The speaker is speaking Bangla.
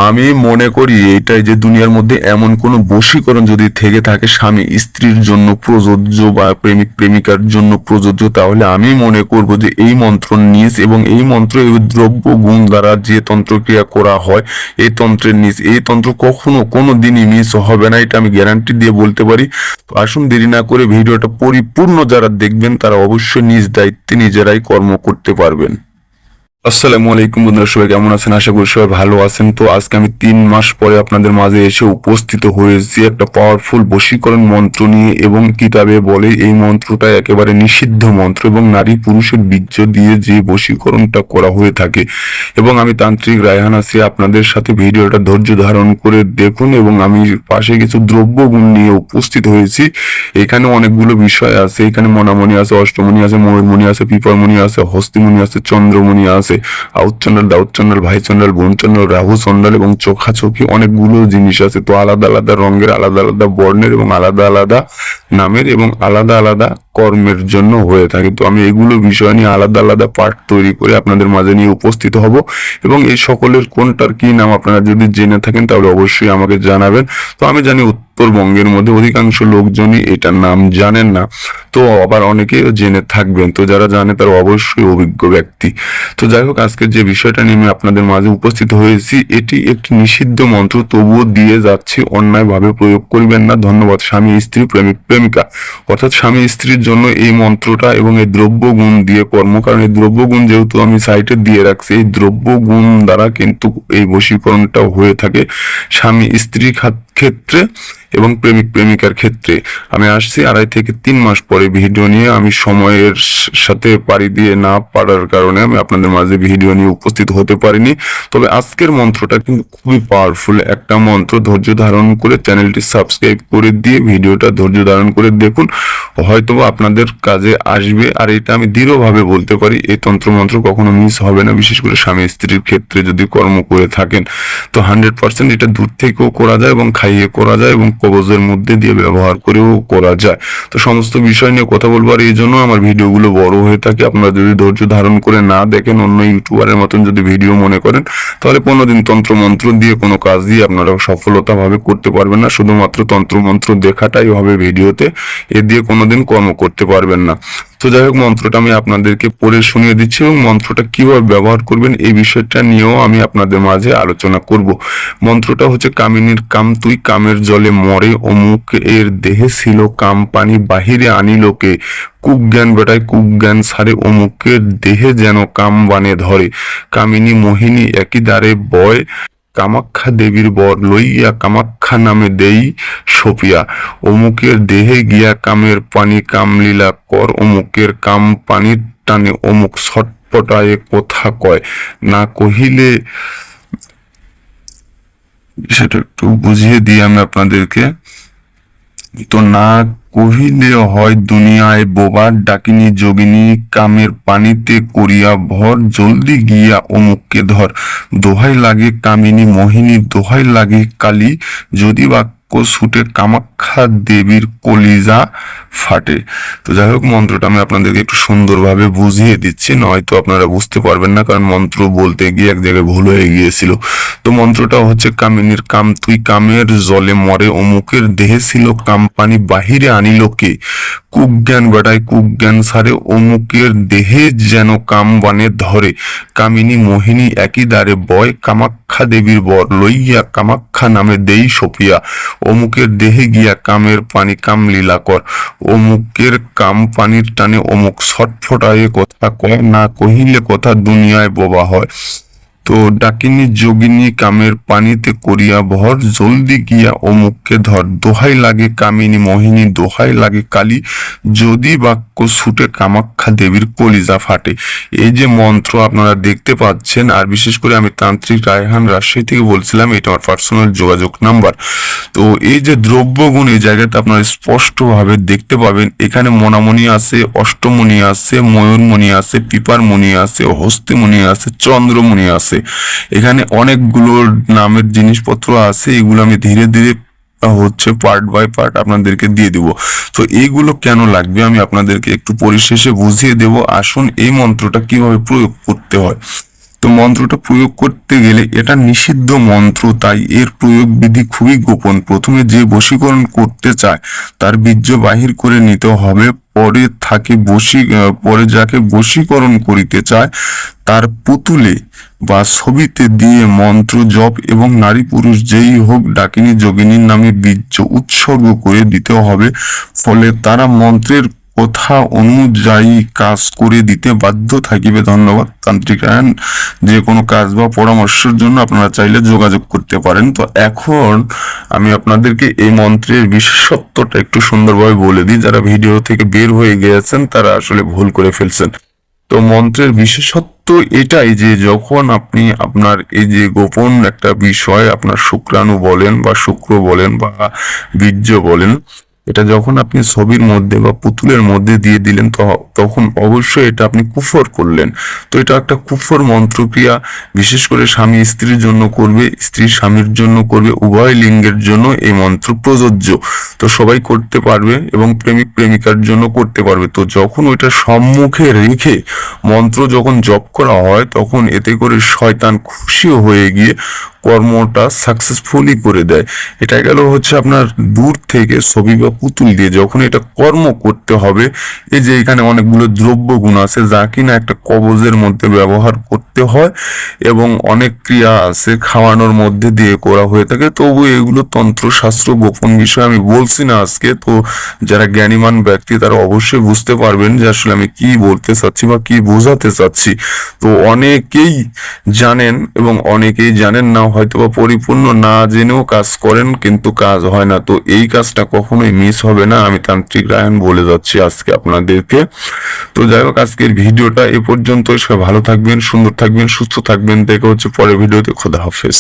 আমি মনে করি এটাই যে দুনিয়ার মধ্যে এমন কোনো বশীকরণ যদি থেকে থাকে স্বামী স্ত্রীর জন্য প্রযোজ্য বা প্রেমিক প্রেমিকার জন্য প্রযোজ্য, তাহলে আমি মনে করব যে এই মন্ত্র নিজ এবং এই মন্ত্র এই দ্রব্য গুণ দ্বারা যে তন্ত্রক্রিয়া করা হয়, এই তন্ত্রের নিজ এই তন্ত্র কখনো কোনো দিনই মিস হবে না, এটা আমি গ্যারান্টি দিয়ে বলতে পারি। তো আসুন দেরি না করে ভিডিওটা পরিপূর্ণ যারা দেখবেন তারা অবশ্যই নিজ দায়িত্বে নিজেরাই কর্ম করতে পারবেন। আসসালামু আলাইকুম বন্ধুরা, সবাই কেমন আছেন? আশা করি সবাই ভালো আছেন। তো আজকে আমি 3 মাস পরে আপনাদের মাঝে এসে উপস্থিত হয়েছি একটা পাওয়ারফুল বশীকরণ মন্ত্র নিয়ে, এবং কিতাবে বলে এই মন্ত্রটা একেবারে নিষিদ্ধ মন্ত্র এবং নারী পুরুষের বীর্য দিয়ে যে বশীকরণটা করা হয়ে থাকে। এবং আমি তান্ত্রিক রায়হান আছি আপনাদের সাথে, ভিডিওটা ধৈর্য ধারণ করে দেখুন। এবং আমি পাশে কিছু দ্রব্যগুণ নিয়ে উপস্থিত হয়েছি। এখানে অনেকগুলো বিষয় আছে, এখানে মনামণি আছে, অষ্টমণি আছে, ময়ূরমণি আছে, পিপরমণি আছে, হস্তিমণি আছে, চন্দ্রমণি আছে, আউট চন্ডাল, দাউদ চন্ডাল, ভাই চন্ডাল, বোন চন্ডাল, রাহু চন্ডাল এবং চোখাচোখি অনেকগুলো জিনিস আছে। তো আলাদা আলাদা রঙের, আলাদা আলাদা বর্ণের এবং আলাদা আলাদা নামের এবং আলাদা আলাদা কর্মের জন্য হয়ে থাকে। তো আমি এগুলো বিষয় নিয়ে আলাদা আলাদা পার্ট তৈরি করে আপনাদের মাঝে নিয়ে উপস্থিত হব। এবং এই সকলের কোনটার কি নাম আপনারা যদি জেনে থাকেন তাহলে অবশ্যই আমাকে জানাবেন। তো আমি জানি উত্তরবঙ্গের মধ্যে অধিকাংশ লোকজনই এটার নাম জানেন না, তো আবার অনেকেই জেনে থাকবেন। তো যারা জানে তারা অবশ্যই অভিজ্ঞ ব্যক্তি। তো যাই হোক, আজকের যে বিষয়টা নিয়ে আমি আপনাদের মাঝে উপস্থিত হয়েছি, এটি একটি নিষিদ্ধ মন্ত্র, তবুও দিয়ে যাচ্ছি, অন্যায়ভাবে প্রয়োগ করবেন না। ধন্যবাদ। স্বামী স্ত্রী প্রেমিক প্রেমিকা অর্থাৎ স্বামী স্ত্রীর জন্য এই মন্ত্রটা এবং এই দ্রব্য গুণ দিয়ে কর্ম, কারণ এই দ্রব্য গুণ যেহেতু আমি সাইটে দিয়ে রাখছি, এই দ্রব্য গুণ দ্বারা কিন্তু এই বশীকরণটা হয়ে থাকে স্বামী স্ত্রী ক্ষেত্রে এবং প্রেমিক প্রেমিকার ক্ষেত্রে। আমি আসছি 2.5 থেকে 3 মাস পরে ভিডিও নিয়ে। আমি সময়ের সাথে পাড়ি দিয়ে না পারার কারণে আমি আপনাদের মাঝে ভিডিও নিয়ে উপস্থিত হতে পারিনি। তবে আজকের মন্ত্রটা কিন্তু খুবই পাওয়ারফুল একটা মন্ত্র। ধৈর্য ধারণ করে চ্যানেলটি সাবস্ক্রাইব করে দিয়ে ভিডিওটা ধৈর্য ধারণ করে দেখুন, হয়তোবা আপনাদের কাজে আসবে। আর এটা আমি দৃঢ়ভাবে বলতে পারি, এই তন্ত্রমন্ত্র কখনো মিস হবে না, বিশেষ করে স্বামী স্ত্রীর ক্ষেত্রে যদি কর্ম করে থাকেন। তো 100% এটা দূর থেকেও করা যায় এবং খাইয়ে করা যায় এবং কবজের মধ্যে দিয়ে ব্যবহার করেও করা যায়। তো সমস্ত বিষয় নিয়ে কথা বলবো, আর এই জন্য আমার ভিডিওগুলো বড় হয়ে থাকে। আপনারা যদি ধৈর্য ধারণ করে না দেখেন, অন্য ইউটিউবারের মতন যদি ভিডিও মনে করেন, তাহলে কোনোদিন তন্ত্রমন্ত্র দিয়ে কোনো কাজই আপনারা সফলতাভাবে করতে পারবেন না। শুধুমাত্র তন্ত্রমন্ত্র দেখাটাই হবে ভিডিওতে, এ দিয়ে কোনোদিন কর্ম করতে পারবেন না। তো যাই হোক, মন্ত্রটা আমি আপনাদেরকে পড়ে শুনিয়ে দিচ্ছি এবং মন্ত্রটা কিভাবে ব্যবহার করবেন এই বিষয়টা নিয়েও আমি আপনাদের মাঝে আলোচনা করব। মন্ত্রটা হচ্ছে, কামিনীর কাম তুই কামের জলে মরে, অমুক এর দেহে ছিল কাম পানি বাহিরে আনিলোকে, কুজ্ঞান বেটায় কুজ্ঞান সারে, অমুকের দেহে যেন কাম বানে ধরে, কামিনী মোহিনী একই দ্বারে বয়, কামাখ্যা দেবীর বর লইয়া কামাখ্যা নামে দেই সপিয়া, অমুকের দেহে গিয়া কামের পানি কামলীলা কর, অমুকের কাম পানির টানে অমুক ছটপটায়ে কথা কয়, না কহিলে। সেটা একটু বুঝিয়ে দিই আমি আপনাদেরকে। তো না কহিলে হয় দুনিয়ায় বোবার, ডাকিনী যোগিনী কামের পানিতে করিয়া ভর, জলদি গিয়া অমুককে ধর, দোহাই লাগে কামিনী মোহিনী দোহাই লাগে কালী, যদি বাক্য ছুটে কামাখ্যা দেবীর কলিজা ফাটে। তো যাই হোক, মন্ত্রটা আমি আপনাদেরকে একটু সুন্দরভাবে বুঝিয়ে দিচ্ছি, নয়তো আপনারা বুঝতে পারবেন না, কারণ মন্ত্র বলতে গিয়ে এক জায়গায় ভুল হয়ে গিয়েছিল। তো মন্ত্রটা হচ্ছে, কামিনীর কাম তুই কামের জলে মরে, অমুকের দেহে ছিল কাম পানি বাহিরে আনিলোকে, কুজ্ঞান বেটায় কুজ্ঞান সারে, অমুকের দেহে যেন কাম বানে ধরে, কামিনী মোহিনী একই দ্বারে বয়, কামাখ্যা দেবীর বর লইয়া কামাখ্যা নামে দেই সপিয়া, অমুকের দেহে গিয়া কামের পানি কাম লীলা কর, অমুকের কাম পানির টানে অমুক ছটফটায়ে কথা কয়, না কহিলে কথা দুনিয়ায় বোবা হয়, তো ডাকিনী যোগিনী কামের পানিতে করিয়া ভর, জলদি গিয়া অমুককে ধর, দোহাই লাগে কামিনী মোহিনী দোহাই লাগে কালী, যদি বাক্য ছুটে কামাখ্যা দেবীর কলিজা ফাটে। এই যে মন্ত্র আপনারা দেখতে পাচ্ছেন, আর বিশেষ করে আমি তান্ত্রিক রায়হান রাজশাহী থেকে বলছিলাম, এটা আমার পার্সোনাল যোগাযোগ নাম্বার। তো এই যে দ্রব্যগুণ, এই জায়গাতে আপনারা স্পষ্টভাবে দেখতে পাবেন, এখানে মনামণি আছে, অষ্টমণি আছে, ময়ূরমণি আছে, পিপারমণি আছে, হস্তিমণি আছে, চন্দ্রমণি আছে। এখানে অনেকগুলো নামের জিনিসপত্র আছে, এগুলো আমি ধীরে ধীরে হচ্ছে পার্ট বাই পার্ট আপনাদেরকে দিয়ে দিব। তো এইগুলো কেন লাগবে আমি আপনাদেরকে একটু পরিশেষে বুঝিয়ে দেব। আসুন এই মন্ত্রটা কিভাবে প্রয়োগ করতে হয়। তো মন্ত্রটা প্রয়োগ করতে গেলে এটা নিষিদ্ধ মন্ত্র, তাই এর প্রয়োগ বিধি খুবই গোপন। প্রথমে যে বশীকরণ করতে চায় তার বীর্য বাহির করে নিতে হবে, পরে যাকে বশীকরণ করিতে চায় তার পুতুলে বা ছবিতে দিয়ে মন্ত্র জপ এবং নারী পুরুষ যেই হোক ডাকিনী যোগিনীর নামে বীর্য উৎসর্গ করে দিতে হবে। ফলে তারা মন্ত্রের কথা অনুযায়ী কাজ করে দিতে বাধ্য থাকিবে। ধন্যবাদ। তান্ত্রিক রায়হান, যে কোনো কাজ বা পরামর্শের জন্য আপনারা চাইলে যোগাযোগ করতে পারেন। তো এখন আমি আপনাদেরকে এই মন্ত্রের বিশেষত্বটা একটু সুন্দরভাবে বলে দিই। যারা ভিডিও থেকে বের হয়ে গিয়েছেন তারা আসলে ভুল করে ফেলছেন। তো মন্ত্রের বিশেষত্ব এটাই যে যখন আপনি আপনার এই যে গোপন একটা বিষয়, আপনার শুক্রাণু বলেন বা শুক্র বলেন বা বীর্য বলেন, এটা যখন আপনি ছবির মধ্যে বা পুতুলের মধ্যে দিয়ে দিলেন তখন অবশ্যই এটা আপনি কুফর করলেন। তো এটা একটা কুফর মন্ত্রক্রিয়া, বিশেষ করে স্বামী স্ত্রীর জন্য করবে, স্ত্রী স্বামীর জন্য করবে, উভয় লিঙ্গের জন্য এই মন্ত্র প্রযোজ্য। তো সবাই করতে পারবে এবং প্রেমিক প্রেমিকার জন্য করতে পারবে। তো যখন ওইটা সম্মুখে রেখে মন্ত্র যখন জপ করা হয় তখন এতে করে শয়তান খুশি হয়ে গিয়ে কর্মটা সাকসেসফুলি করে দেয়। এটা গেল হচ্ছে আপনার দূর থেকে ছবি বা পুতুল দিয়ে যখন এটা কর্ম করতে হবে। এই যে এখানে অনেকগুলো দ্রব্য গুণ আছে যা কিনা একটা কবজের মধ্যে ব্যবহার করতে হয় এবং অনেক ক্রিয়া আছে খাওয়ানোর মধ্যে দিয়ে করা হয়ে থাকে। তবু এগুলো তন্ত্রশাস্ত্র গোপন বিষয় আমি বলছি না আজকে। তো যারা জ্ঞানীমান ব্যক্তি তারা অবশ্যই বুঝতে পারবেন যে আসলে আমি কি বলতে চাচ্ছি বা কি বোঝাতে চাচ্ছি। তো অনেকেই জানেন এবং অনেকেই জানেন না, হয়তো বা পরিপূর্ণ না জেনেও কাজ করেন কিন্তু কাজ হয় না। তো এই কাজটা কখনোই মিস হবে না, আমি তান্ত্রিক রায়হান বলে যাচ্ছি আজকে আপনাদেরকে। তো যাই হোক, আজকের ভিডিওটা এ পর্যন্তই। সবাই ভালো থাকবেন, সুন্দর থাকবেন, সুস্থ থাকবেন। দেখা হচ্ছে পরের ভিডিওতে। খোদা হাফেজ।